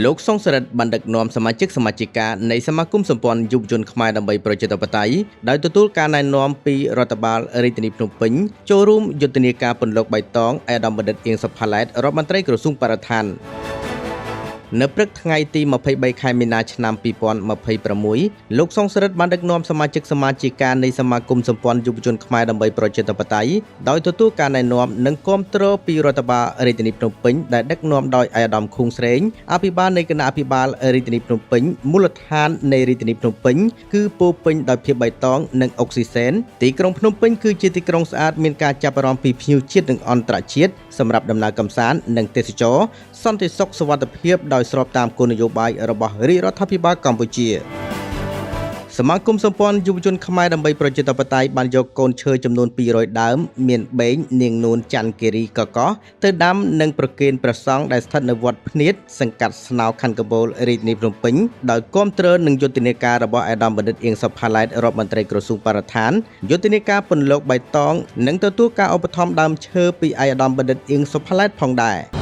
លោកសុងសរិទ្ធបានដឹកនាំសមាជិកសមាជិកានៃសមាគមសម្ព័ន្ធយុវជនខ្មែរដើម្បីប្រជាធិបតេយ្យដោយទទួលការណែនាំពីរដ្ឋបាលរាជធានីភ្នំពេញចូលរួមយុទ្ធនាការបន្លកបៃតងឯកឧត្តមបណ្ឌិតអៀងសុផាឡែតរដ្ឋមន្ត្រីក្រសួងបរិស្ថាននៅព្រឹកថ្ងៃទី23ខែមីនាឆ្នាំ2026លោកសុងសរិទ្ធបានដឹកនាំសមាជិកសមាជិកានៃសមាគមសម្ព័ន្ធយុវជនខ្មែរដើម្បីប្រជាធិបតេយ្យដោយទទួលការណែនាំនិងគាំទ្រពីរដ្ឋបាលរាជធានីភ្នំពេញដែលដឹកនាំដោយឯកឧត្តមខួងស្រេងអភិបាលនៃគណៈអភិបាលរាជធានីភ្នំពេញមូលដ្ឋាននៃរាជធានីភ្នំពេញគឺពោពេញដោយភាពបៃតងនិងអុកស៊ីសែនទីក្រុងភ្នំពេញគឺជាទីក្រុងស្អាតមានការចាប់អារម្មណ៍ពីភ្ញៀវជាតិនិងអន្តរជាតិសម្រាប់ដំណើរកម្សាន្តនិងទេសចរសន្តិសុខសុវត្ថិភាពដោយស្របតាមគោលនយោបាយរបស់រាជរដ្ឋាភិបាលកម្ពុជាសមាគមសម្ព័ន្ធយុវជនខ្មែរដើម្បីប្រជាធិបតេយ្យបានយកកូនឈើចំនួន200ដើមមានបេងនាងនួនច័ន្ទគិរីកកោះទៅដាំនិងប្រគេនព្រះសង្ឃដែលស្ថិតនៅវត្តភ្នៀតសង្កាត់ស្នោខណ្ឌកបូលរាជធានីភ្នំពេញដោយគាំទ្រនឹងយុទ្ធនាការរបស់ឯកឧត្តមបណ្ឌិតអៀងសុផាឡែតរដ្ឋមន្ត្រីក្រសួងបរិស្ថានយុទ្ធនាការពន្លកបៃតងនិងទទួលការឧបត្ថម្ភដើមឈើពីឯកឧត្តមបណ្ឌិតអៀងសុផាឡែតផងដែរ